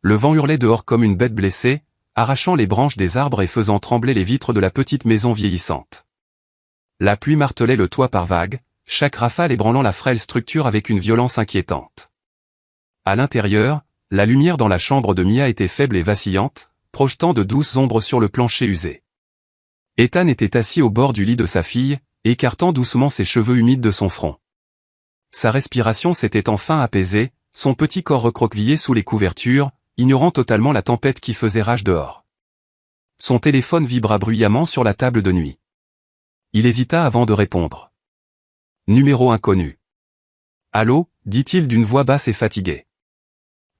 Le vent hurlait dehors comme une bête blessée, arrachant les branches des arbres et faisant trembler les vitres de la petite maison vieillissante. La pluie martelait le toit par vagues, chaque rafale ébranlant la frêle structure avec une violence inquiétante. À l'intérieur, la lumière dans la chambre de Mia était faible et vacillante, projetant de douces ombres sur le plancher usé. Ethan était assis au bord du lit de sa fille, écartant doucement ses cheveux humides de son front. Sa respiration s'était enfin apaisée, son petit corps recroquevillé sous les couvertures, ignorant totalement la tempête qui faisait rage dehors. Son téléphone vibra bruyamment sur la table de nuit. Il hésita avant de répondre. Numéro inconnu. Allô, dit-il d'une voix basse et fatiguée.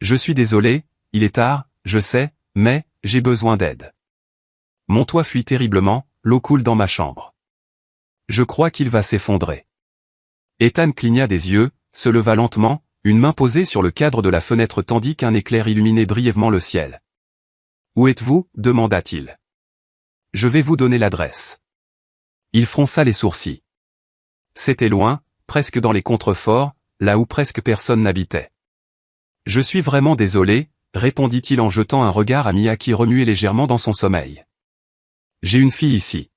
Je suis désolé, il est tard, je sais, mais j'ai besoin d'aide. Mon toit fuit terriblement, l'eau coule dans ma chambre. Je crois qu'il va s'effondrer. Ethan cligna des yeux, se leva lentement, une main posée sur le cadre de la fenêtre tandis qu'un éclair illuminait brièvement le ciel. Où êtes-vous ? Demanda-t-il. Je vais vous donner l'adresse. Il fronça les sourcils. C'était loin, presque dans les contreforts, là où presque personne n'habitait. Je suis vraiment désolé, répondit-il en jetant un regard à Mia qui remuait légèrement dans son sommeil. J'ai une fille ici.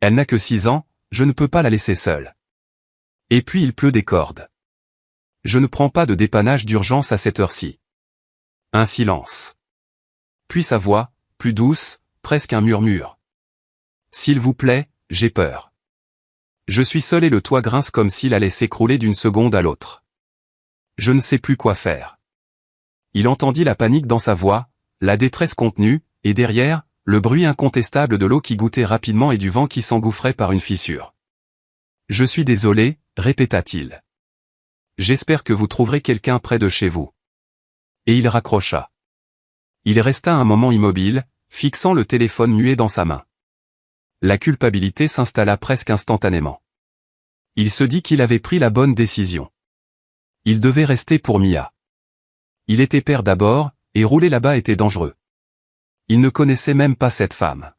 Elle n'a que 6 ans, je ne peux pas la laisser seule. Et puis il pleut des cordes. Je ne prends pas de dépannage d'urgence à cette heure-ci. Un silence. Puis sa voix, plus douce, presque un murmure. S'il vous plaît, j'ai peur. Je suis seul et le toit grince comme s'il allait s'écrouler d'une seconde à l'autre. Je ne sais plus quoi faire. Il entendit la panique dans sa voix, la détresse contenue, et derrière, le bruit incontestable de l'eau qui gouttait rapidement et du vent qui s'engouffrait par une fissure. Je suis désolé, répéta-t-il. J'espère que vous trouverez quelqu'un près de chez vous. Et il raccrocha. Il resta un moment immobile, fixant le téléphone muet dans sa main. La culpabilité s'installa presque instantanément. Il se dit qu'il avait pris la bonne décision. Il devait rester pour Mia. Il était père d'abord, et rouler là-bas était dangereux. Il ne connaissait même pas cette femme.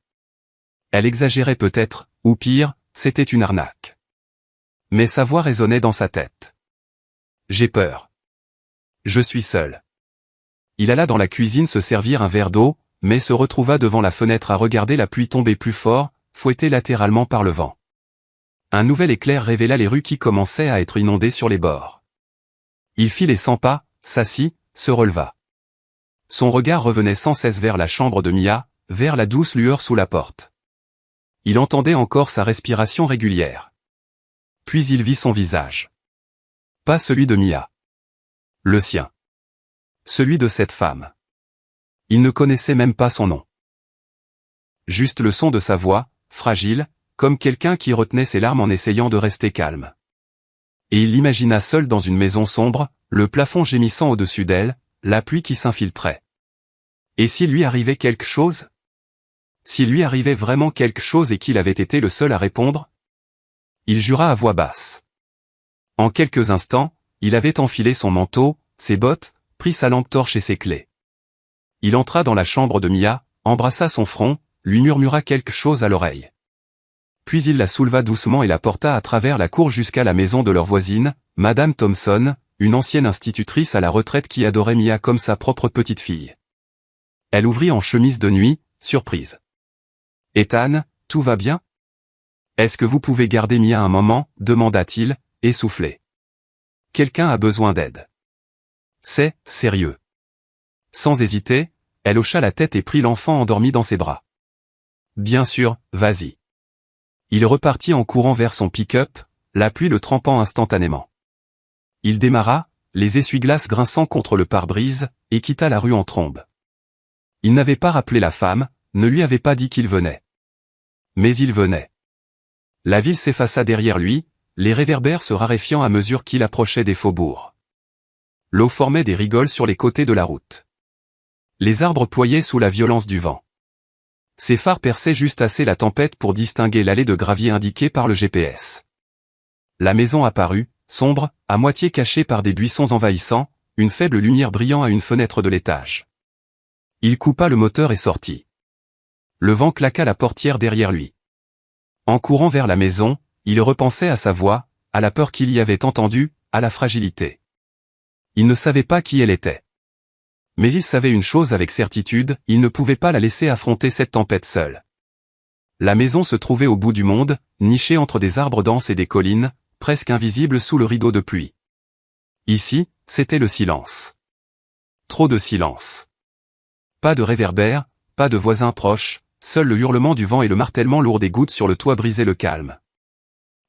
Elle exagérait peut-être, ou pire, c'était une arnaque. Mais sa voix résonnait dans sa tête. J'ai peur. Je suis seul. Il alla dans la cuisine se servir un verre d'eau, mais se retrouva devant la fenêtre à regarder la pluie tomber plus fort, fouettée latéralement par le vent. Un nouvel éclair révéla les rues qui commençaient à être inondées sur les bords. Il fit les 100 pas, s'assit, se releva. Son regard revenait sans cesse vers la chambre de Mia, vers la douce lueur sous la porte. Il entendait encore sa respiration régulière. Puis il vit son visage. Pas celui de Mia. Le sien. Celui de cette femme. Il ne connaissait même pas son nom. Juste le son de sa voix, fragile, comme quelqu'un qui retenait ses larmes en essayant de rester calme. Et il l'imagina seul dans une maison sombre, le plafond gémissant au-dessus d'elle, la pluie qui s'infiltrait. Et s'il lui arrivait quelque chose ? S'il lui arrivait vraiment quelque chose et qu'il avait été le seul à répondre ? Il jura à voix basse. En quelques instants, il avait enfilé son manteau, ses bottes, prit sa lampe torche et ses clés. Il entra dans la chambre de Mia, embrassa son front, lui murmura quelque chose à l'oreille. Puis il la souleva doucement et la porta à travers la cour jusqu'à la maison de leur voisine, Madame Thompson, une ancienne institutrice à la retraite qui adorait Mia comme sa propre petite fille. Elle ouvrit en chemise de nuit, surprise. « Ethan, tout va bien ? Est-ce que vous pouvez garder Mia un moment ?» demanda-t-il, essoufflé. « Quelqu'un a besoin d'aide. » C'est sérieux. Sans hésiter, elle hocha la tête et prit l'enfant endormi dans ses bras. « Bien sûr, vas-y. » Il repartit en courant vers son pick-up, la pluie le trempant instantanément. Il démarra, les essuie-glaces grinçant contre le pare-brise, et quitta la rue en trombe. Il n'avait pas rappelé la femme, ne lui avait pas dit qu'il venait. Mais il venait. La ville s'effaça derrière lui, les réverbères se raréfiant à mesure qu'il approchait des faubourgs. L'eau formait des rigoles sur les côtés de la route. Les arbres ployaient sous la violence du vent. Ses phares perçaient juste assez la tempête pour distinguer l'allée de gravier indiquée par le GPS. La maison apparut, sombre, à moitié cachée par des buissons envahissants, une faible lumière brillant à une fenêtre de l'étage. Il coupa le moteur et sortit. Le vent claqua la portière derrière lui. En courant vers la maison, il repensait à sa voix, à la peur qu'il y avait entendue, à la fragilité. Il ne savait pas qui elle était. Mais il savait une chose avec certitude, il ne pouvait pas la laisser affronter cette tempête seule. La maison se trouvait au bout du monde, nichée entre des arbres denses et des collines, presque invisible sous le rideau de pluie. Ici, c'était le silence. Trop de silence. Pas de réverbère, pas de voisins proches, seul le hurlement du vent et le martèlement lourd des gouttes sur le toit brisaient le calme.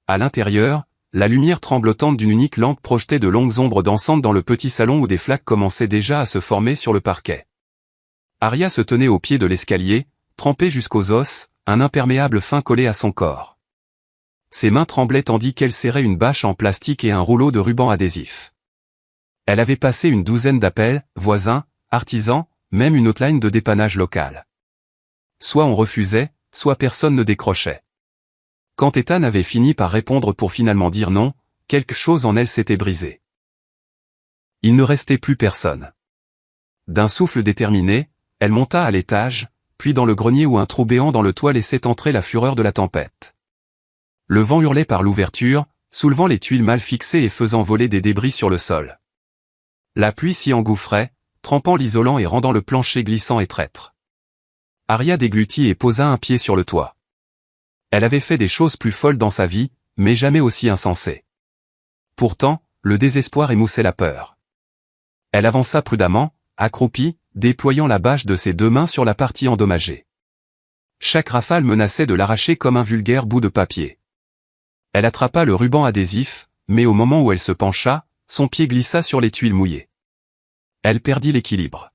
À l'intérieur, la lumière tremblotante d'une unique lampe projetait de longues ombres dansantes dans le petit salon où des flaques commençaient déjà à se former sur le parquet. Arya se tenait au pied de l'escalier, trempée jusqu'aux os, un imperméable fin collé à son corps. Ses mains tremblaient tandis qu'elle serrait une bâche en plastique et un rouleau de ruban adhésif. Elle avait passé une douzaine d'appels, voisins, artisans, même une hotline de dépannage local. Soit on refusait, soit personne ne décrochait. Quand Ethan avait fini par répondre pour finalement dire non, quelque chose en elle s'était brisé. Il ne restait plus personne. D'un souffle déterminé, elle monta à l'étage, puis dans le grenier où un trou béant dans le toit laissait entrer la fureur de la tempête. Le vent hurlait par l'ouverture, soulevant les tuiles mal fixées et faisant voler des débris sur le sol. La pluie s'y engouffrait, trempant l'isolant et rendant le plancher glissant et traître. Arya déglutit et posa un pied sur le toit. Elle avait fait des choses plus folles dans sa vie, mais jamais aussi insensées. Pourtant, le désespoir émoussait la peur. Elle avança prudemment, accroupie, déployant la bâche de ses deux mains sur la partie endommagée. Chaque rafale menaçait de l'arracher comme un vulgaire bout de papier. Elle attrapa le ruban adhésif, mais au moment où elle se pencha, son pied glissa sur les tuiles mouillées. Elle perdit l'équilibre.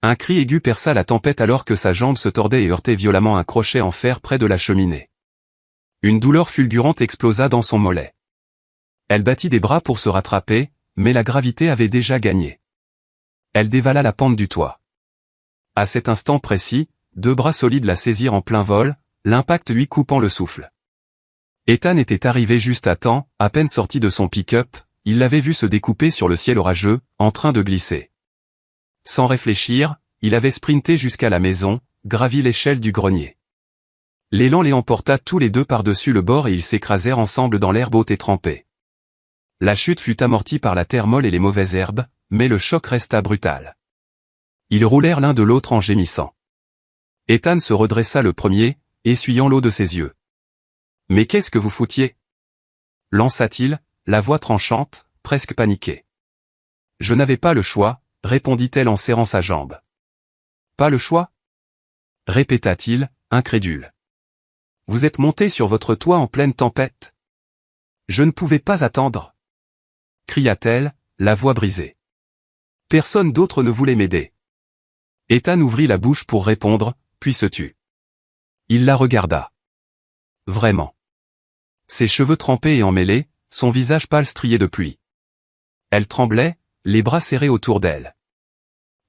Un cri aigu perça la tempête alors que sa jambe se tordait et heurtait violemment un crochet en fer près de la cheminée. Une douleur fulgurante explosa dans son mollet. Elle battit des bras pour se rattraper, mais la gravité avait déjà gagné. Elle dévala la pente du toit. À cet instant précis, deux bras solides la saisirent en plein vol, l'impact lui coupant le souffle. Ethan était arrivé juste à temps, à peine sorti de son pick-up, il l'avait vu se découper sur le ciel orageux, en train de glisser. Sans réfléchir, il avait sprinté jusqu'à la maison, gravi l'échelle du grenier. L'élan les emporta tous les deux par-dessus le bord et ils s'écrasèrent ensemble dans l'herbe haute et trempée. La chute fut amortie par la terre molle et les mauvaises herbes, mais le choc resta brutal. Ils roulèrent l'un de l'autre en gémissant. Ethan se redressa le premier, essuyant l'eau de ses yeux. « Mais qu'est-ce que vous foutiez » lança-t-il, la voix tranchante, presque paniquée. « Je n'avais pas le choix, » répondit-elle en serrant sa jambe. « Pas le choix » répéta-t-il, incrédule. « Vous êtes monté sur votre toit en pleine tempête. »« Je ne pouvais pas attendre. » cria-t-elle, la voix brisée. Personne d'autre ne voulait m'aider. Ethan ouvrit la bouche pour répondre, puis se tut. Il la regarda. Vraiment. Ses cheveux trempés et emmêlés, son visage pâle strié de pluie. Elle tremblait, les bras serrés autour d'elle.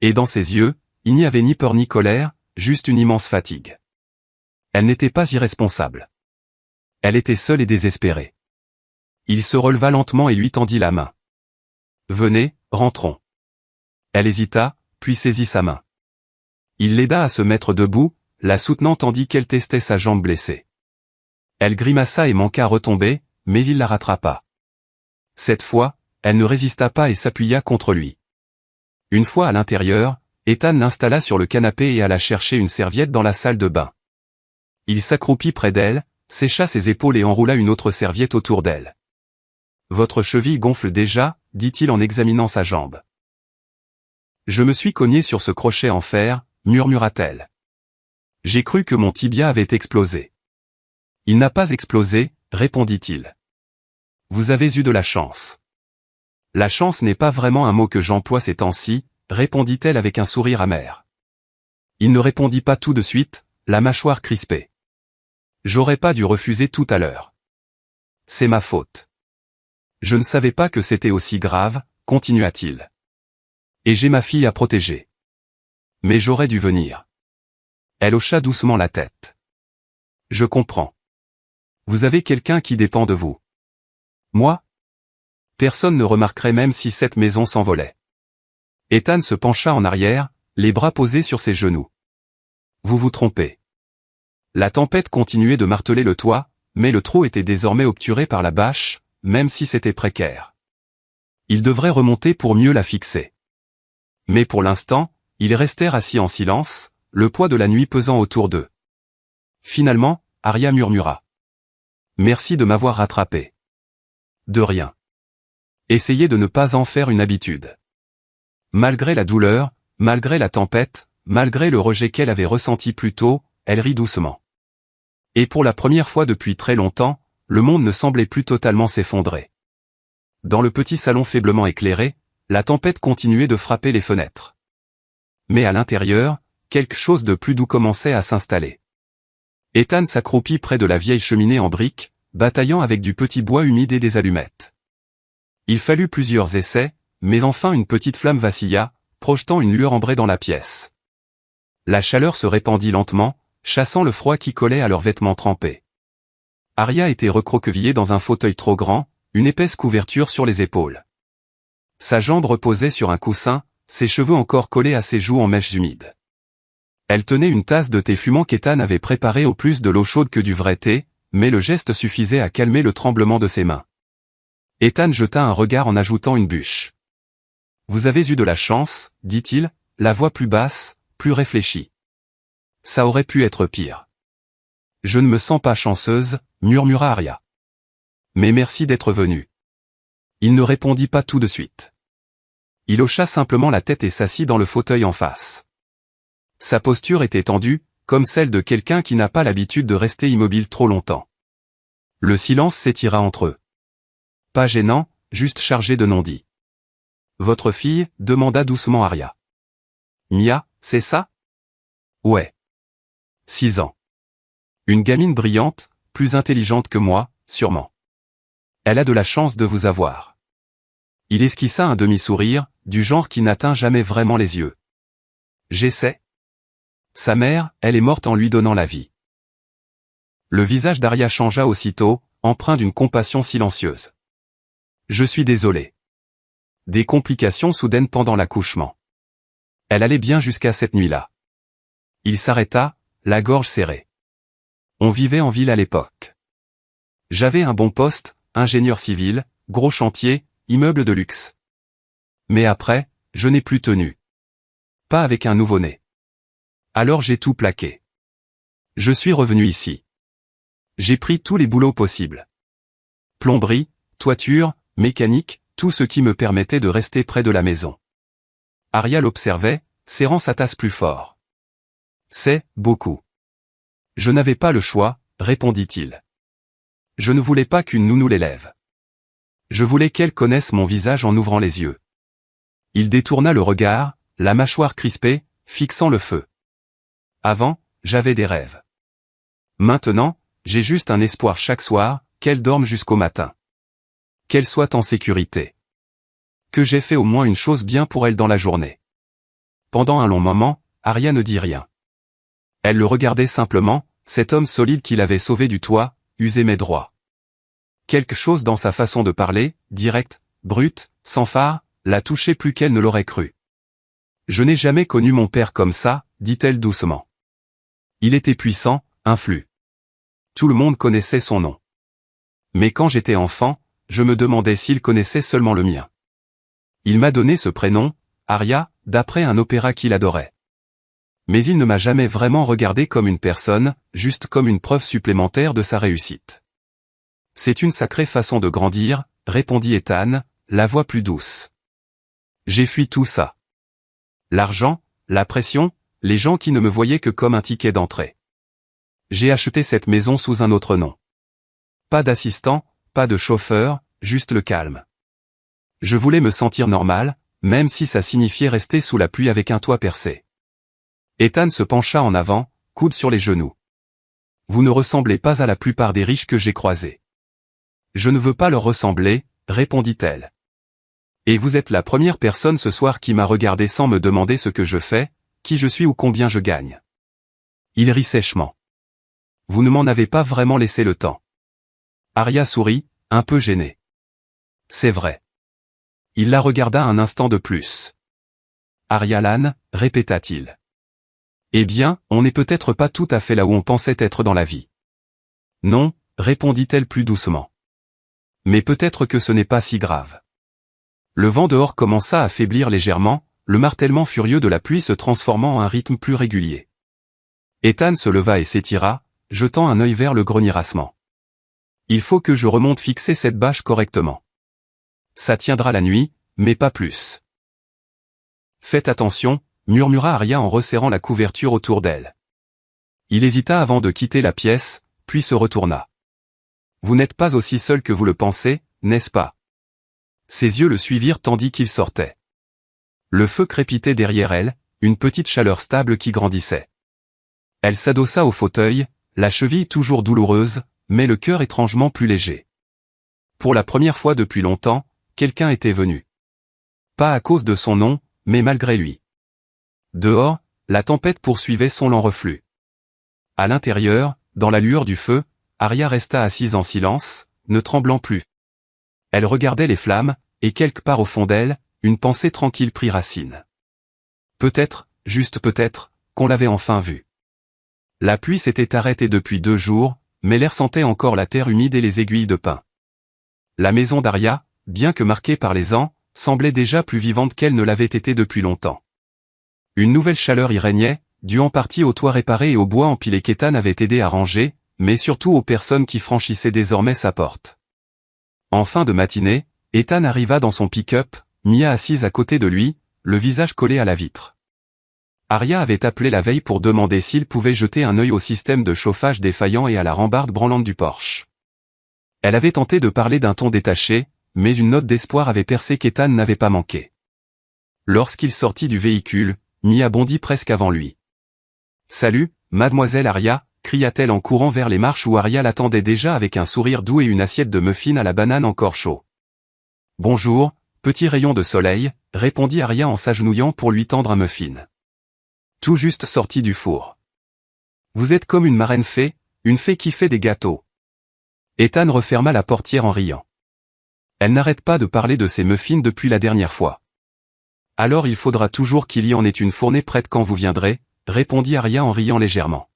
Et dans ses yeux, il n'y avait ni peur ni colère, juste une immense fatigue. Elle n'était pas irresponsable. Elle était seule et désespérée. Il se releva lentement et lui tendit la main. « Venez, rentrons. » Elle hésita, puis saisit sa main. Il l'aida à se mettre debout, la soutenant tandis qu'elle testait sa jambe blessée. Elle grimaça et manqua à retomber, mais il la rattrapa. Cette fois, elle ne résista pas et s'appuya contre lui. Une fois à l'intérieur, Ethan l'installa sur le canapé et alla chercher une serviette dans la salle de bain. Il s'accroupit près d'elle, sécha ses épaules et enroula une autre serviette autour d'elle. « Votre cheville gonfle déjà, dit-il en examinant sa jambe. « Je me suis cogné sur ce crochet en fer, murmura-t-elle. J'ai cru que mon tibia avait explosé. » Il n'a pas explosé, répondit-il. Vous avez eu de la chance. La chance n'est pas vraiment un mot que j'emploie ces temps-ci, répondit-elle avec un sourire amer. Il ne répondit pas tout de suite, la mâchoire crispée. J'aurais pas dû refuser tout à l'heure. C'est ma faute. Je ne savais pas que c'était aussi grave, continua-t-il. Et j'ai ma fille à protéger. Mais j'aurais dû venir. Elle hocha doucement la tête. Je comprends. Vous avez quelqu'un qui dépend de vous. Moi? Personne ne remarquerait même si cette maison s'envolait. Ethan se pencha en arrière, les bras posés sur ses genoux. Vous vous trompez. La tempête continuait de marteler le toit, mais le trou était désormais obturé par la bâche, même si c'était précaire. Il devrait remonter pour mieux la fixer. Mais pour l'instant, ils restèrent assis en silence, le poids de la nuit pesant autour d'eux. Finalement, Arya murmura. « Merci de m'avoir rattrapé. »« De rien. » Essayez de ne pas en faire une habitude. Malgré la douleur, malgré la tempête, malgré le rejet qu'elle avait ressenti plus tôt, elle rit doucement. Et pour la première fois depuis très longtemps, le monde ne semblait plus totalement s'effondrer. Dans le petit salon faiblement éclairé, la tempête continuait de frapper les fenêtres. Mais à l'intérieur, quelque chose de plus doux commençait à s'installer. Ethan s'accroupit près de la vieille cheminée en briques, bataillant avec du petit bois humide et des allumettes. Il fallut plusieurs essais, mais enfin une petite flamme vacilla, projetant une lueur ambrée dans la pièce. La chaleur se répandit lentement, chassant le froid qui collait à leurs vêtements trempés. Arya était recroquevillée dans un fauteuil trop grand, une épaisse couverture sur les épaules. Sa jambe reposait sur un coussin, ses cheveux encore collés à ses joues en mèches humides. Elle tenait une tasse de thé fumant qu'Ethan avait préparé au plus de l'eau chaude que du vrai thé, mais le geste suffisait à calmer le tremblement de ses mains. Ethan jeta un regard en ajoutant une bûche. « Vous avez eu de la chance, dit-il, la voix plus basse, plus réfléchie. Ça aurait pu être pire. »« Je ne me sens pas chanceuse, » murmura Arya. « Mais merci d'être venu. » Il ne répondit pas tout de suite. Il hocha simplement la tête et s'assit dans le fauteuil en face. Sa posture était tendue, comme celle de quelqu'un qui n'a pas l'habitude de rester immobile trop longtemps. Le silence s'étira entre eux. Pas gênant, juste chargé de non-dits. « Votre fille ?» demanda doucement Arya. « Mia, c'est ça ?»« Ouais. 6 ans. Une gamine brillante, plus intelligente que moi, sûrement. Elle a de la chance de vous avoir. » Il esquissa un demi-sourire, du genre qui n'atteint jamais vraiment les yeux. « J'essaie. » Sa mère, elle est morte en lui donnant la vie. Le visage d'Arya changea aussitôt, empreint d'une compassion silencieuse. « Je suis désolé. » Des complications soudaines pendant l'accouchement. Elle allait bien jusqu'à cette nuit-là. Il s'arrêta, la gorge serrée. On vivait en ville à l'époque. J'avais un bon poste, ingénieur civil, gros chantier, immeuble de luxe. Mais après, je n'ai plus tenu. Pas avec un nouveau-né. Alors j'ai tout plaqué. Je suis revenu ici. J'ai pris tous les boulots possibles. Plomberie, toiture, mécanique, tout ce qui me permettait de rester près de la maison. Arya l'observait, serrant sa tasse plus fort. C'est beaucoup. Je n'avais pas le choix, répondit-il. Je ne voulais pas qu'une nounou l'élève. Je voulais qu'elle connaisse mon visage en ouvrant les yeux. Il détourna le regard, la mâchoire crispée, fixant le feu. Avant, j'avais des rêves. Maintenant, j'ai juste un espoir chaque soir, qu'elle dorme jusqu'au matin. Qu'elle soit en sécurité. Que j'ai fait au moins une chose bien pour elle dans la journée. Pendant un long moment, Arya ne dit rien. Elle le regardait simplement, cet homme solide qui l'avait sauvé du toit, usé mais droit. Quelque chose dans sa façon de parler, directe, brute, sans phare, la touchait plus qu'elle ne l'aurait cru. « Je n'ai jamais connu mon père comme ça, » dit-elle doucement. Il était puissant, influent. Tout le monde connaissait son nom. Mais quand j'étais enfant, je me demandais s'il connaissait seulement le mien. Il m'a donné ce prénom, Arya, d'après un opéra qu'il adorait. Mais il ne m'a jamais vraiment regardé comme une personne, juste comme une preuve supplémentaire de sa réussite. C'est une sacrée façon de grandir, répondit Ethan, la voix plus douce. J'ai fui tout ça. L'argent, la pression, les gens qui ne me voyaient que comme un ticket d'entrée. J'ai acheté cette maison sous un autre nom. Pas d'assistant, pas de chauffeur, juste le calme. Je voulais me sentir normal, même si ça signifiait rester sous la pluie avec un toit percé. Ethan se pencha en avant, coude sur les genoux. Vous ne ressemblez pas à la plupart des riches que j'ai croisés. Je ne veux pas leur ressembler, répondit-elle. Et vous êtes la première personne ce soir qui m'a regardé sans me demander ce que je fais, qui je suis ou combien je gagne. Il rit sèchement. Vous ne m'en avez pas vraiment laissé le temps. Arya sourit, un peu gênée. C'est vrai. Il la regarda un instant de plus. Arya Lann, répéta-t-il. Eh bien, on n'est peut-être pas tout à fait là où on pensait être dans la vie. Non, répondit-elle plus doucement. Mais peut-être que ce n'est pas si grave. Le vent dehors commença à faiblir légèrement, le martèlement furieux de la pluie se transformant en un rythme plus régulier. Ethan se leva et s'étira, jetant un œil vers le grenirassement. Il faut que je remonte fixer cette bâche correctement. Ça tiendra la nuit, mais pas plus. Faites attention, murmura Arya en resserrant la couverture autour d'elle. Il hésita avant de quitter la pièce, puis se retourna. Vous n'êtes pas aussi seul que vous le pensez, n'est-ce pas? Ses yeux le suivirent tandis qu'il sortait. Le feu crépitait derrière elle, une petite chaleur stable qui grandissait. Elle s'adossa au fauteuil, la cheville toujours douloureuse, mais le cœur étrangement plus léger. Pour la première fois depuis longtemps, quelqu'un était venu. Pas à cause de son nom, mais malgré lui. Dehors, la tempête poursuivait son lent reflux. À l'intérieur, dans la lueur du feu, Arya resta assise en silence, ne tremblant plus. Elle regardait les flammes, et quelque part au fond d'elle, une pensée tranquille prit racine. Peut-être, juste peut-être, qu'on l'avait enfin vu. La pluie s'était arrêtée depuis 2 jours, mais l'air sentait encore la terre humide et les aiguilles de pin. La maison d'Arya, bien que marquée par les ans, semblait déjà plus vivante qu'elle ne l'avait été depuis longtemps. Une nouvelle chaleur y régnait, due en partie au toit réparé et au bois empilé qu'Ethan avait aidé à ranger, mais surtout aux personnes qui franchissaient désormais sa porte. En fin de matinée, Ethan arriva dans son pick-up, Mia assise à côté de lui, le visage collé à la vitre. Arya avait appelé la veille pour demander s'il pouvait jeter un œil au système de chauffage défaillant et à la rambarde branlante du Porsche. Elle avait tenté de parler d'un ton détaché, mais une note d'espoir avait percé qu'Ethan n'avait pas manqué. Lorsqu'il sortit du véhicule, Mia bondit presque avant lui. « Salut, mademoiselle Arya !» cria-t-elle en courant vers les marches où Arya l'attendait déjà avec un sourire doux et une assiette de muffins à la banane encore chaud. « Bonjour, petit rayon de soleil », répondit Arya en s'agenouillant pour lui tendre un muffin. Tout juste sorti du four. « Vous êtes comme une marraine fée, une fée qui fait des gâteaux. » Ethan referma la portière en riant. Elle n'arrête pas de parler de ses muffins depuis la dernière fois. « Alors il faudra toujours qu'il y en ait une fournée prête quand vous viendrez, répondit Arya en riant légèrement.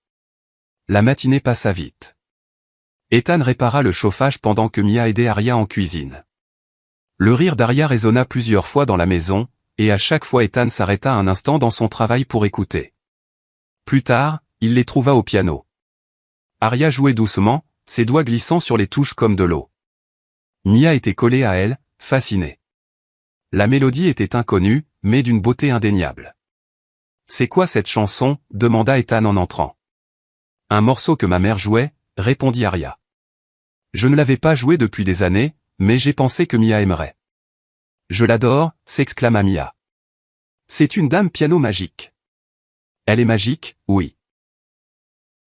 La matinée passa vite. Ethan répara le chauffage pendant que Mia aidait Arya en cuisine. Le rire d'Arya résonna plusieurs fois dans la maison, et à chaque fois Ethan s'arrêta un instant dans son travail pour écouter. Plus tard, il les trouva au piano. Arya jouait doucement, ses doigts glissant sur les touches comme de l'eau. Mia était collée à elle, fascinée. La mélodie était inconnue, mais d'une beauté indéniable. « C'est quoi cette chanson ?» demanda Ethan en entrant. « Un morceau que ma mère jouait », répondit Arya. « Je ne l'avais pas joué depuis des années, mais j'ai pensé que Mia aimerait. »« Je l'adore », s'exclama Mia. « C'est une dame piano magique. »« Elle est magique, oui. »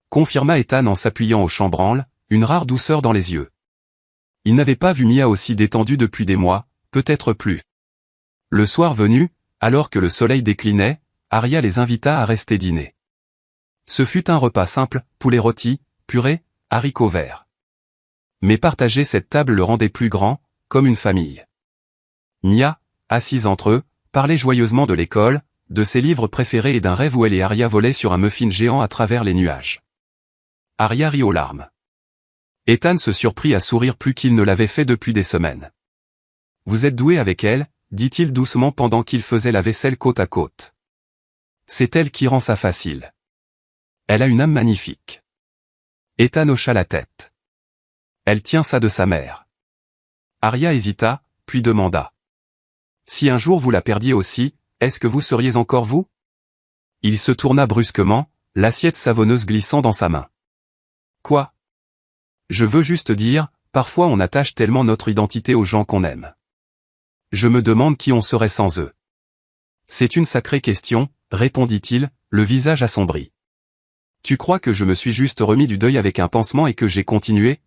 confirma Ethan en s'appuyant au chambranle, une rare douceur dans les yeux. Il n'avait pas vu Mia aussi détendue depuis des mois, peut-être plus. Le soir venu, alors que le soleil déclinait, Arya les invita à rester dîner. Ce fut un repas simple, poulet rôti, purée, haricots verts. Mais partager cette table le rendait plus grand, comme une famille. Mia, assise entre eux, parlait joyeusement de l'école, de ses livres préférés et d'un rêve où elle et Arya volaient sur un muffin géant à travers les nuages. Arya rit aux larmes. Ethan se surprit à sourire plus qu'il ne l'avait fait depuis des semaines. « Vous êtes doué avec elle ?» dit-il doucement pendant qu'il faisait la vaisselle côte à côte. « C'est elle qui rend ça facile. Elle a une âme magnifique. » Ethan hocha la tête. « Elle tient ça de sa mère. » Arya hésita, puis demanda. « Si un jour vous la perdiez aussi, est-ce que vous seriez encore vous ?» Il se tourna brusquement, l'assiette savonneuse glissant dans sa main. « Quoi ? Je veux juste dire, parfois on attache tellement notre identité aux gens qu'on aime. Je me demande qui on serait sans eux. » « C'est une sacrée question, » répondit-il, le visage assombri. « Tu crois que je me suis juste remis du deuil avec un pansement et que j'ai continué ?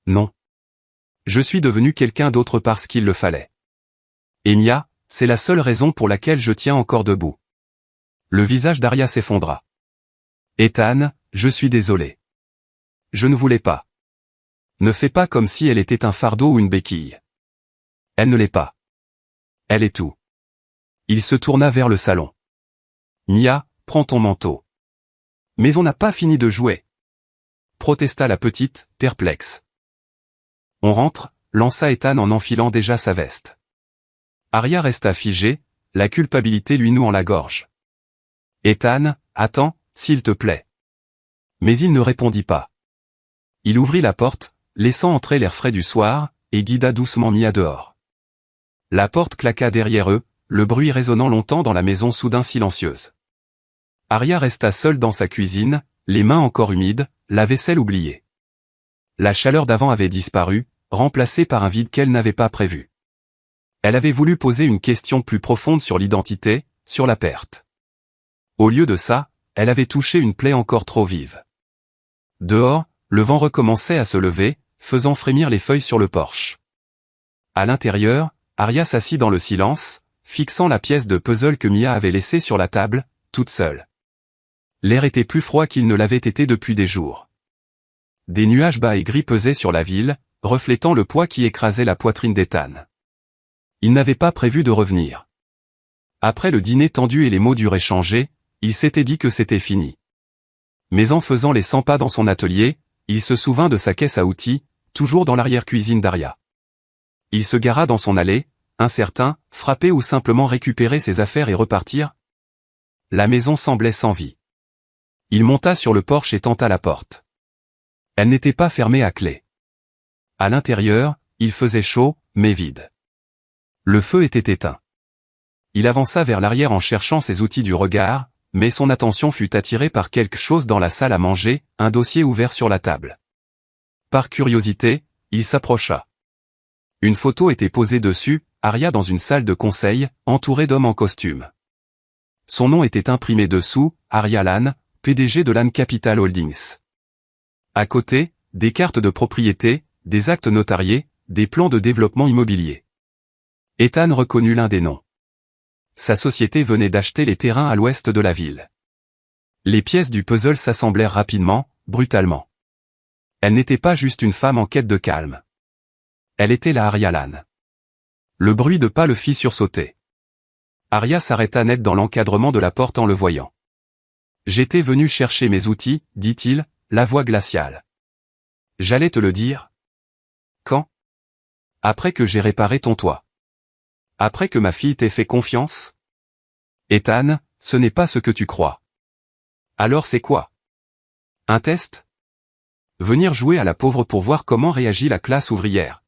Non. Je suis devenu quelqu'un d'autre parce qu'il le fallait. Et Mia, c'est la seule raison pour laquelle je tiens encore debout. » Le visage d'Arya s'effondra. « Ethan, je suis désolé. Je ne voulais pas. Ne fais pas comme si elle était un fardeau ou une béquille. Elle ne l'est pas. Elle est tout. » Il se tourna vers le salon. « Mia, prends ton manteau. »« Mais on n'a pas fini de jouer. » protesta la petite, perplexe. « On rentre » lança Ethan en enfilant déjà sa veste. Arya resta figée, la culpabilité lui noue en la gorge. Ethan, attends, s'il te plaît. Mais il ne répondit pas. Il ouvrit la porte, laissant entrer l'air frais du soir, et guida doucement Mia dehors. La porte claqua derrière eux, le bruit résonnant longtemps dans la maison soudain silencieuse. Arya resta seule dans sa cuisine, les mains encore humides, la vaisselle oubliée. La chaleur d'avant avait disparu, remplacée par un vide qu'elle n'avait pas prévu. Elle avait voulu poser une question plus profonde sur l'identité, sur la perte. Au lieu de ça, elle avait touché une plaie encore trop vive. Dehors, le vent recommençait à se lever, faisant frémir les feuilles sur le porche. À l'intérieur, Arya s'assit dans le silence, fixant la pièce de puzzle que Mia avait laissée sur la table, toute seule. L'air était plus froid qu'il ne l'avait été depuis des jours. Des nuages bas et gris pesaient sur la ville, reflétant le poids qui écrasait la poitrine d'Ethan. Il n'avait pas prévu de revenir. Après le dîner tendu et les mots durs échangés, il s'était dit que c'était fini. Mais en faisant les 100 pas dans son atelier, il se souvint de sa caisse à outils, toujours dans l'arrière-cuisine d'Arya. Il se gara dans son allée, incertain, frapper ou simplement récupérer ses affaires et repartir. La maison semblait sans vie. Il monta sur le porche et tenta la porte. Elle n'était pas fermée à clé. À l'intérieur, il faisait chaud, mais vide. Le feu était éteint. Il avança vers l'arrière en cherchant ses outils du regard, mais son attention fut attirée par quelque chose dans la salle à manger, un dossier ouvert sur la table. Par curiosité, il s'approcha. Une photo était posée dessus, Arya dans une salle de conseil, entourée d'hommes en costume. Son nom était imprimé dessous, Arya Lan, PDG de Lan Capital Holdings. À côté, des cartes de propriété, des actes notariés, des plans de développement immobilier. Ethan reconnut l'un des noms. Sa société venait d'acheter les terrains à l'ouest de la ville. Les pièces du puzzle s'assemblèrent rapidement, brutalement. Elle n'était pas juste une femme en quête de calme. Elle était la Arya Lan. Le bruit de pas le fit sursauter. Arya s'arrêta net dans l'encadrement de la porte en le voyant. « J'étais venu chercher mes outils, dit-il, la voix glaciale. J'allais te le dire. Quand? Après que j'ai réparé ton toit. Après que ma fille t'ait fait confiance? Ethan, ce n'est pas ce que tu crois. Alors c'est quoi? Un test? Venir jouer à la pauvre pour voir comment réagit la classe ouvrière.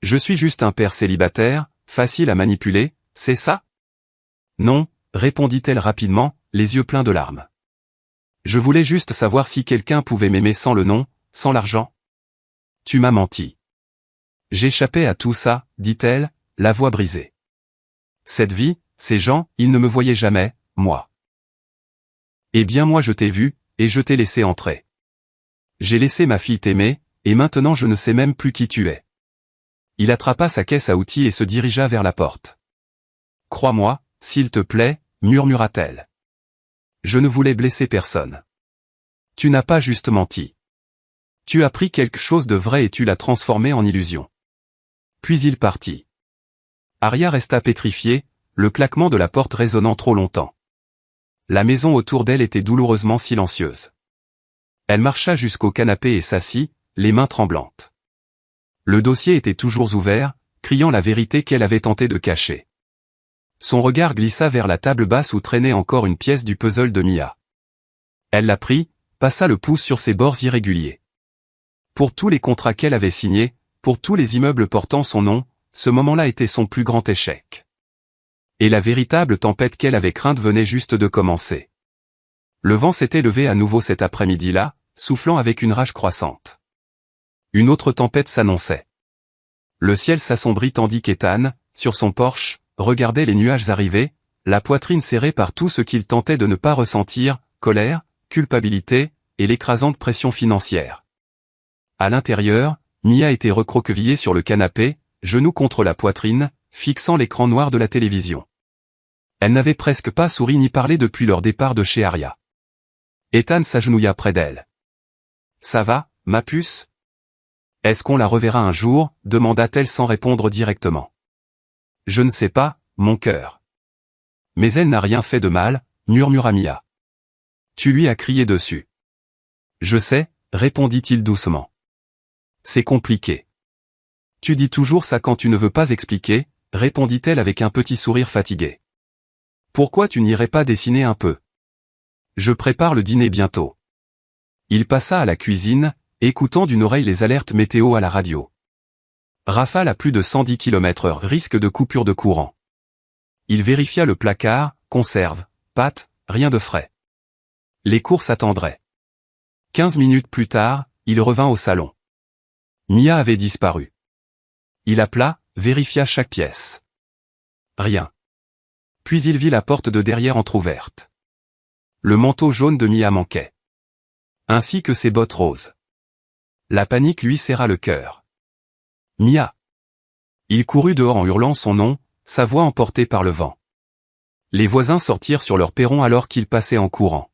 Je suis juste un père célibataire, facile à manipuler, c'est ça? Non, répondit-elle rapidement, les yeux pleins de larmes. Je voulais juste savoir si quelqu'un pouvait m'aimer sans le nom, sans l'argent. Tu m'as menti. J'échappais à tout ça, dit-elle, la voix brisée. Cette vie, ces gens, ils ne me voyaient jamais, moi. Eh bien moi je t'ai vu, et je t'ai laissé entrer. J'ai laissé ma fille t'aimer, et maintenant je ne sais même plus qui tu es. Il attrapa sa caisse à outils et se dirigea vers la porte. Crois-moi, s'il te plaît, murmura-t-elle. Je ne voulais blesser personne. Tu n'as pas juste menti. Tu as pris quelque chose de vrai et tu l'as transformé en illusion. Puis il partit. Arya resta pétrifiée, le claquement de la porte résonnant trop longtemps. La maison autour d'elle était douloureusement silencieuse. Elle marcha jusqu'au canapé et s'assit, les mains tremblantes. Le dossier était toujours ouvert, criant la vérité qu'elle avait tenté de cacher. Son regard glissa vers la table basse où traînait encore une pièce du puzzle de Mia. Elle la prit, passa le pouce sur ses bords irréguliers. Pour tous les contrats qu'elle avait signés, pour tous les immeubles portant son nom, ce moment-là était son plus grand échec. Et la véritable tempête qu'elle avait crainte venait juste de commencer. Le vent s'était levé à nouveau cet après-midi-là, soufflant avec une rage croissante. Une autre tempête s'annonçait. Le ciel s'assombrit tandis qu'Ethan, sur son porche, regardait les nuages arriver, la poitrine serrée par tout ce qu'il tentait de ne pas ressentir, colère, culpabilité, et l'écrasante pression financière. À l'intérieur, Mia était recroquevillée sur le canapé, genoux contre la poitrine, fixant l'écran noir de la télévision. Elle n'avait presque pas souri ni parlé depuis leur départ de chez Arya. Ethan s'agenouilla près d'elle. « Ça va, ma puce? Est-ce qu'on la reverra un jour ?» demanda-t-elle sans répondre directement. « Je ne sais pas, mon cœur. » « Mais elle n'a rien fait de mal, » murmura Mia. « Tu lui as crié dessus. »« Je sais, » répondit-il doucement. « C'est compliqué. »« Tu dis toujours ça quand tu ne veux pas expliquer, » répondit-elle avec un petit sourire fatigué. Pourquoi tu n'irais pas dessiner un peu? Je prépare le dîner bientôt. Il passa à la cuisine, écoutant d'une oreille les alertes météo à la radio. Rafale à plus de 110 km/h, risque de coupure de courant. Il vérifia le placard, conserve, pâtes, rien de frais. Les courses attendraient. 15 minutes plus tard, il revint au salon. Mia avait disparu. Il appela, vérifia chaque pièce. Rien. Puis il vit la porte de derrière entr'ouverte. Le manteau jaune de Mia manquait. Ainsi que ses bottes roses. La panique lui serra le cœur. Mia. Il courut dehors en hurlant son nom, sa voix emportée par le vent. Les voisins sortirent sur leur perron alors qu'il passait en courant.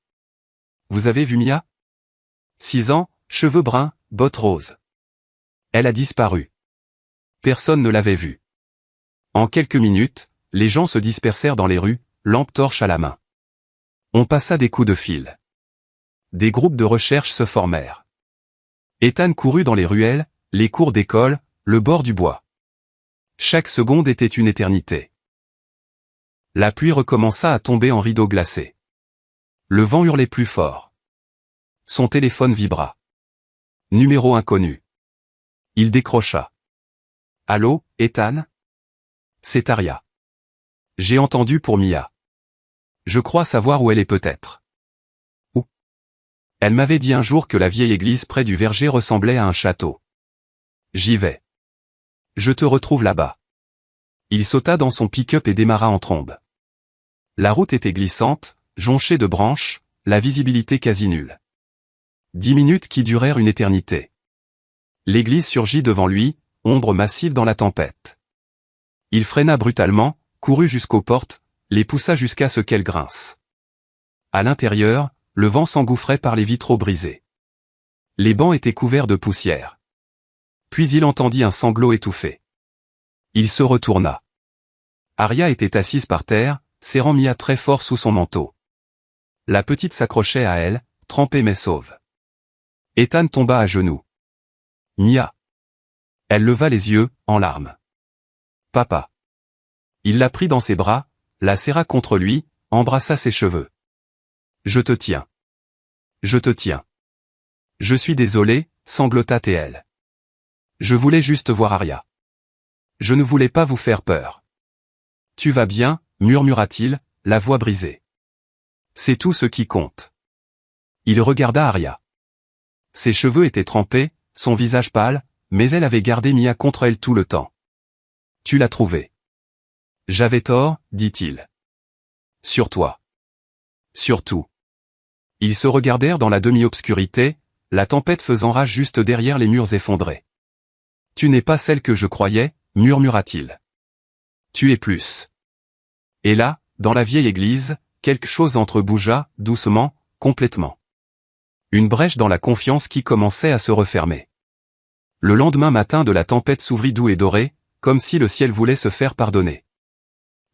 Vous avez vu Mia? 6 ans, cheveux bruns, bottes roses. Elle a disparu. Personne ne l'avait vue. En quelques minutes, les gens se dispersèrent dans les rues, lampe torche à la main. On passa des coups de fil. Des groupes de recherche se formèrent. Ethan courut dans les ruelles, les cours d'école, le bord du bois. Chaque seconde était une éternité. La pluie recommença à tomber en rideaux glacés. Le vent hurlait plus fort. Son téléphone vibra. Numéro inconnu. Il décrocha. Allô, Ethan? C'est Aria. J'ai entendu pour Mia. Je crois savoir où elle est peut-être. Où? Elle m'avait dit un jour que la vieille église près du verger ressemblait à un château. J'y vais. Je te retrouve là-bas. Il sauta dans son pick-up et démarra en trombe. La route était glissante, jonchée de branches, la visibilité quasi nulle. 10 minutes qui durèrent une éternité. L'église surgit devant lui, ombre massive dans la tempête. Il freina brutalement, courut jusqu'aux portes, les poussa jusqu'à ce qu'elles grincent. À l'intérieur, le vent s'engouffrait par les vitraux brisés. Les bancs étaient couverts de poussière. Puis il entendit un sanglot étouffé. Il se retourna. Aria était assise par terre, serrant Mia très fort sous son manteau. La petite s'accrochait à elle, trempée mais sauve. Ethan tomba à genoux. Mia. Elle leva les yeux, en larmes. Papa. Il la prit dans ses bras, la serra contre lui, embrassa ses cheveux. Je te tiens. Je te tiens. Je suis désolé, sanglota-t-elle. Je voulais juste voir Aria. Je ne voulais pas vous faire peur. Tu vas bien, murmura-t-il, la voix brisée. C'est tout ce qui compte. Il regarda Aria. Ses cheveux étaient trempés, son visage pâle, mais elle avait gardé Mia contre elle tout le temps. Tu l'as trouvée. J'avais tort, dit-il. Sur toi. Surtout. Ils se regardèrent dans la demi-obscurité, la tempête faisant rage juste derrière les murs effondrés. Tu n'es pas celle que je croyais, murmura-t-il. Tu es plus. Et là, dans la vieille église, quelque chose entrebougea, doucement, complètement. Une brèche dans la confiance qui commençait à se refermer. Le lendemain matin de la tempête s'ouvrit doux et doré, comme si le ciel voulait se faire pardonner.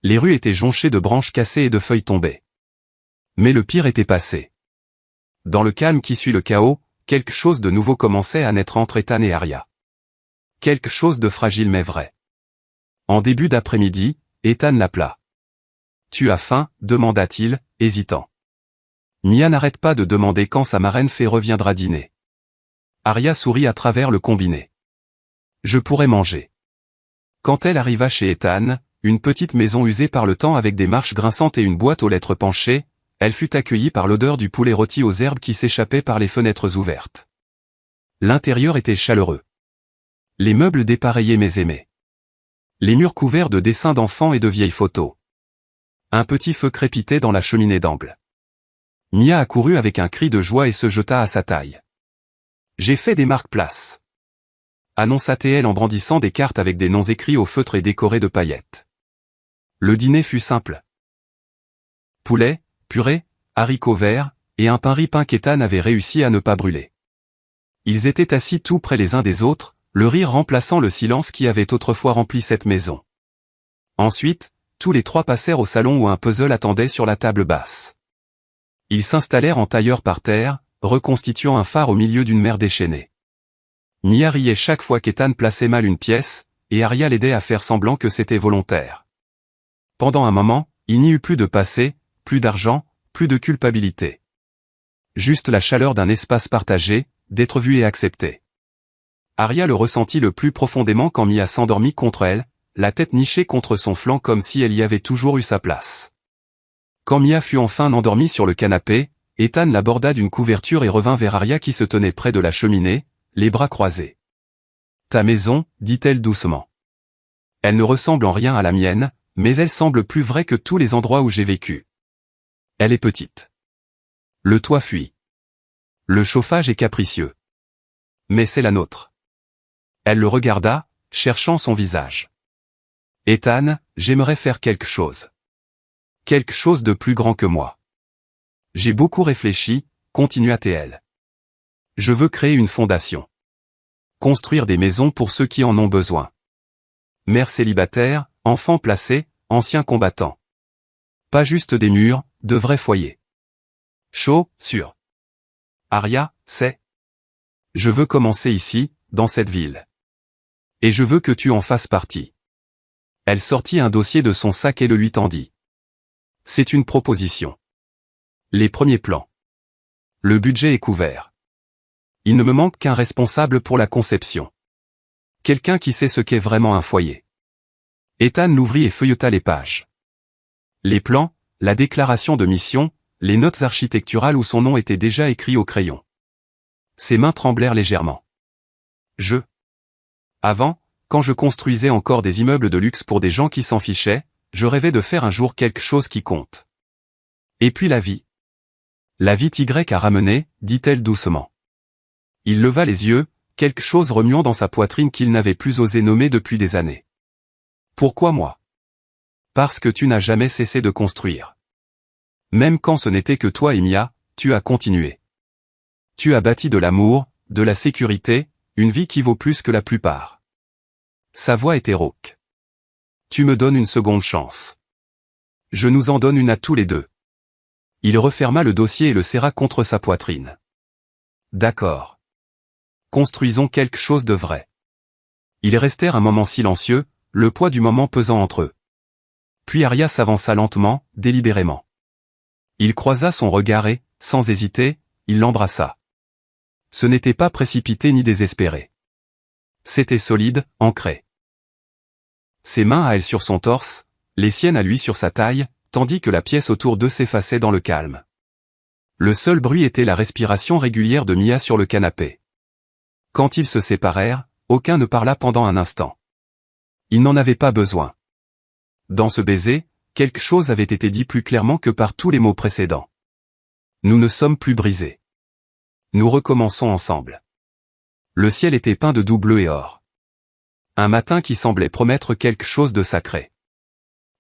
Les rues étaient jonchées de branches cassées et de feuilles tombées. Mais le pire était passé. Dans le calme qui suit le chaos, quelque chose de nouveau commençait à naître entre Ethan et Aria. Quelque chose de fragile mais vrai. En début d'après-midi, Ethan l'appela. « Tu as faim ?» demanda-t-il, hésitant. Mia n'arrête pas de demander quand sa marraine fée reviendra dîner. Aria sourit à travers le combiné. « Je pourrais manger. » Quand elle arriva chez Ethan, une petite maison usée par le temps avec des marches grinçantes et une boîte aux lettres penchées, elle fut accueillie par l'odeur du poulet rôti aux herbes qui s'échappait par les fenêtres ouvertes. L'intérieur était chaleureux. Les meubles dépareillés mais aimés. Les murs couverts de dessins d'enfants et de vieilles photos. Un petit feu crépitait dans la cheminée d'angle. Mia accourut avec un cri de joie et se jeta à sa taille. « J'ai fait des marque-places !» annonça-t-elle en brandissant des cartes avec des noms écrits au feutre et décorés de paillettes. Le dîner fut simple. Poulet, purée, haricots verts, et un pain ripin qu'Ethan avait réussi à ne pas brûler. Ils étaient assis tout près les uns des autres, le rire remplaçant le silence qui avait autrefois rempli cette maison. Ensuite, tous les trois passèrent au salon où un puzzle attendait sur la table basse. Ils s'installèrent en tailleur par terre, reconstituant un phare au milieu d'une mer déchaînée. Mia riait chaque fois qu'Ethan plaçait mal une pièce, et Aria l'aidait à faire semblant que c'était volontaire. Pendant un moment, Il n'y eut plus de passé, plus d'argent, plus de culpabilité. Juste la chaleur d'un espace partagé, d'être vu et accepté. Arya le ressentit le plus profondément quand Mia s'endormit contre elle, la tête nichée contre son flanc comme si elle y avait toujours eu sa place. Quand Mia fut enfin endormie sur le canapé, Ethan l'aborda d'une couverture et revint vers Arya qui se tenait près de la cheminée, les bras croisés. « Ta maison, dit-elle doucement. Elle ne ressemble en rien à la mienne, mais elle semble plus vraie que tous les endroits où j'ai vécu. Elle est petite. Le toit fuit. Le chauffage est capricieux. Mais c'est la nôtre. » Elle le regarda, cherchant son visage. « Ethan, j'aimerais faire quelque chose. Quelque chose de plus grand que moi. J'ai beaucoup réfléchi, continua-t-elle. Je veux créer une fondation. Construire des maisons pour ceux qui en ont besoin. Mères célibataires, enfants placés, anciens combattants. Pas juste des murs, de vrais foyers. Chaud, sûr. Arya, c'est. Je veux commencer ici, dans cette ville. Et je veux que tu en fasses partie. Elle sortit un dossier de son sac et le lui tendit. C'est une proposition. Les premiers plans. Le budget est couvert. Il ne me manque qu'un responsable pour la conception. Quelqu'un qui sait ce qu'est vraiment un foyer. Ethan l'ouvrit et feuilleta les pages. Les plans, la déclaration de mission, les notes architecturales où son nom était déjà écrit au crayon. Ses mains tremblèrent légèrement. Avant, quand je construisais encore des immeubles de luxe pour des gens qui s'en fichaient, je rêvais de faire un jour quelque chose qui compte. Et puis la vie. La vie Y a ramené, dit-elle doucement. Il leva les yeux, quelque chose remuant dans sa poitrine qu'il n'avait plus osé nommer depuis des années. Pourquoi moi? Parce que tu n'as jamais cessé de construire. Même quand ce n'était que toi et Mia, tu as continué. Tu as bâti de l'amour, de la sécurité, une vie qui vaut plus que la plupart. Sa voix était rauque. Tu me donnes une seconde chance. Je nous en donne une à tous les deux. Il referma le dossier et le serra contre sa poitrine. D'accord. Construisons quelque chose de vrai. Ils restèrent un moment silencieux, le poids du moment pesant entre eux. Puis Arya s'avança lentement, délibérément. Il croisa son regard et, sans hésiter, il l'embrassa. Ce n'était pas précipité ni désespéré. C'était solide, ancré. Ses mains à elle sur son torse, les siennes à lui sur sa taille, tandis que la pièce autour d'eux s'effaçait dans le calme. Le seul bruit était la respiration régulière de Mia sur le canapé. Quand ils se séparèrent, aucun ne parla pendant un instant. Ils n'en avaient pas besoin. Dans ce baiser, quelque chose avait été dit plus clairement que par tous les mots précédents. Nous ne sommes plus brisés. Nous recommençons ensemble. Le ciel était peint de doux bleu et or. Un matin qui semblait promettre quelque chose de sacré.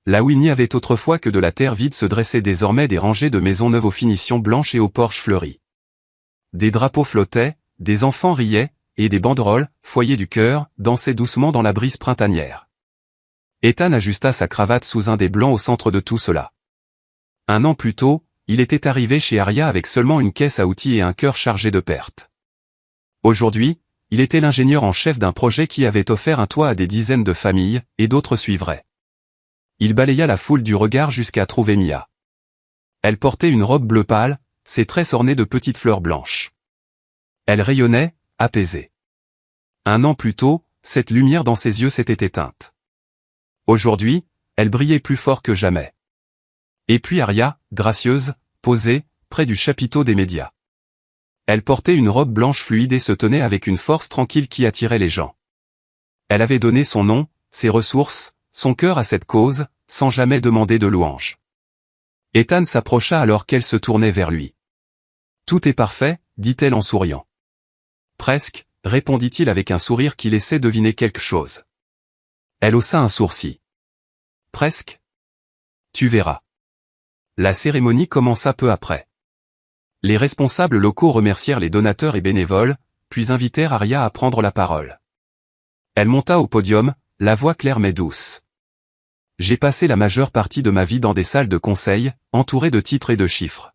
Là où il n'y avait autrefois que de la terre vide se dressaient désormais des rangées de maisons neuves aux finitions blanches et aux porches fleuris. Des drapeaux flottaient, des enfants riaient, et des banderoles, foyer du cœur, dansaient doucement dans la brise printanière. Ethan ajusta sa cravate sous un des blancs au centre de tout cela. Un an plus tôt, il était arrivé chez Arya avec seulement une caisse à outils et un cœur chargé de pertes. Aujourd'hui, il était l'ingénieur en chef d'un projet qui avait offert un toit à des dizaines de familles, et d'autres suivraient. Il balaya la foule du regard jusqu'à trouver Mia. Elle portait une robe bleu pâle, ses tresses ornées de petites fleurs blanches. Elle rayonnait, apaisée. Un an plus tôt, cette lumière dans ses yeux s'était éteinte. Aujourd'hui, elle brillait plus fort que jamais. Et puis Arya, gracieuse, posée, près du chapiteau des médias. Elle portait une robe blanche fluide et se tenait avec une force tranquille qui attirait les gens. Elle avait donné son nom, ses ressources, son cœur à cette cause, sans jamais demander de louange. Ethan s'approcha alors qu'elle se tournait vers lui. « Tout est parfait, dit-elle en souriant. »« Presque, » répondit-il avec un sourire qui laissait deviner quelque chose. Elle haussa un sourcil. « Presque ? Tu verras. » La cérémonie commença peu après. Les responsables locaux remercièrent les donateurs et bénévoles, puis invitèrent Arya à prendre la parole. Elle monta au podium, la voix claire mais douce. « J'ai passé la majeure partie de ma vie dans des salles de conseil, entourées de titres et de chiffres.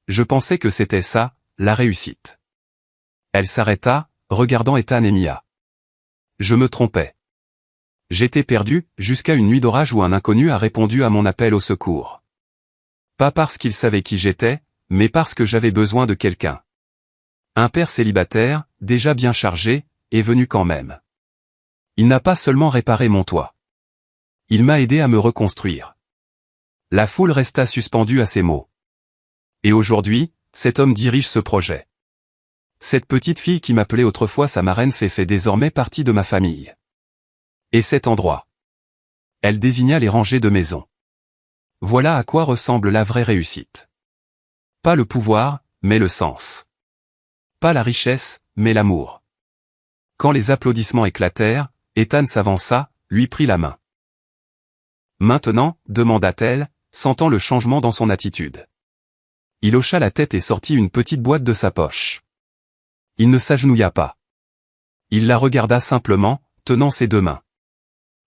Je pensais que c'était ça, la réussite. » Elle s'arrêta, regardant Ethan et Mia. « Je me trompais. J'étais perdu, jusqu'à une nuit d'orage où un inconnu a répondu à mon appel au secours. Pas parce qu'il savait qui j'étais, mais parce que j'avais besoin de quelqu'un. Un père célibataire, déjà bien chargé, est venu quand même. Il n'a pas seulement réparé mon toit. Il m'a aidé à me reconstruire. La foule resta suspendue à ces mots. Et aujourd'hui, cet homme dirige ce projet. Cette petite fille qui m'appelait autrefois sa marraine fait désormais partie de ma famille. Et cet endroit. Elle désigna les rangées de maisons. Voilà à quoi ressemble la vraie réussite. Pas le pouvoir, mais le sens. Pas la richesse, mais l'amour. Quand les applaudissements éclatèrent, Ethan s'avança, lui prit la main. Maintenant, demanda-t-elle, sentant le changement dans son attitude. Il hocha la tête et sortit une petite boîte de sa poche. Il ne s'agenouilla pas. Il la regarda simplement, tenant ses deux mains.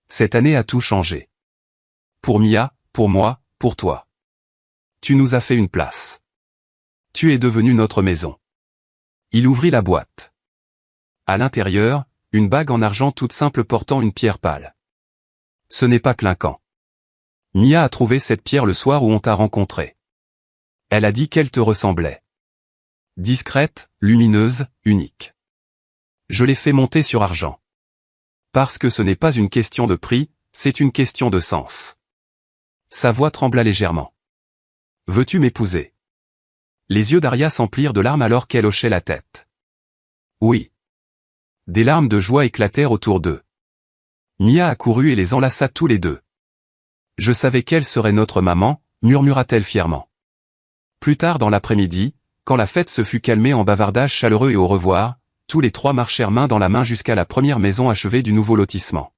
Cette année a tout changé. Pour Mia, pour moi, pour toi. Tu nous as fait une place. Tu es devenu notre maison. Il ouvrit la boîte. À l'intérieur, une bague en argent toute simple portant une pierre pâle. Ce n'est pas clinquant. Mia a trouvé cette pierre le soir où on t'a rencontré. Elle a dit qu'elle te ressemblait. Discrète, lumineuse, unique. Je l'ai fait monter sur argent. Parce que ce n'est pas une question de prix, c'est une question de sens. Sa voix trembla légèrement. Veux-tu m'épouser? Les yeux d'Aria s'emplirent de larmes alors qu'elle hochait la tête. Oui. Des larmes de joie éclatèrent autour d'eux. Mia accourut et les enlaça tous les deux. Je savais qu'elle serait notre maman, murmura-t-elle fièrement. Plus tard dans l'après-midi, quand la fête se fut calmée en bavardage chaleureux et au revoir, tous les trois marchèrent main dans la main jusqu'à la première maison achevée du nouveau lotissement.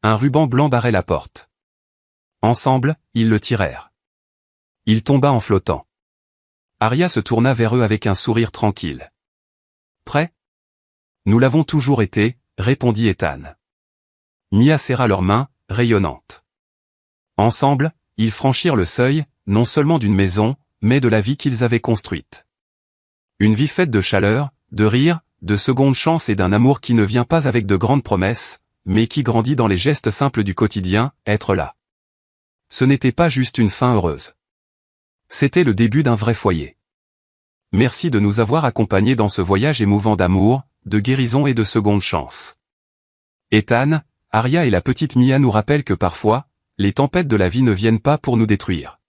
Un ruban blanc barrait la porte. Ensemble, ils le tirèrent. Il tomba en flottant. Aria se tourna vers eux avec un sourire tranquille. Prêts? Nous l'avons toujours été, répondit Ethan. Mia serra leurs mains, rayonnantes. Ensemble, ils franchirent le seuil, non seulement d'une maison, mais de la vie qu'ils avaient construite. Une vie faite de chaleur, de rire, de seconde chance et d'un amour qui ne vient pas avec de grandes promesses, mais qui grandit dans les gestes simples du quotidien, être là. Ce n'était pas juste une fin heureuse. C'était le début d'un vrai foyer. Merci de nous avoir accompagnés dans ce voyage émouvant d'amour, de guérison et de seconde chance. Ethan, Aria et la petite Mia nous rappellent que parfois, les tempêtes de la vie ne viennent pas pour nous détruire.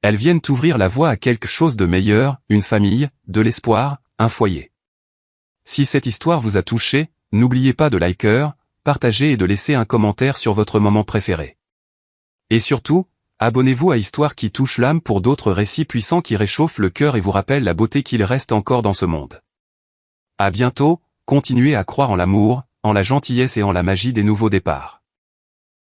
Elles viennent ouvrir la voie à quelque chose de meilleur, une famille, de l'espoir, un foyer. Si cette histoire vous a touché, n'oubliez pas de liker, partager et de laisser un commentaire sur votre moment préféré. Et surtout, abonnez-vous à Histoire qui touche l'âme pour d'autres récits puissants qui réchauffent le cœur et vous rappellent la beauté qu'il reste encore dans ce monde. À bientôt, continuez à croire en l'amour, en la gentillesse et en la magie des nouveaux départs.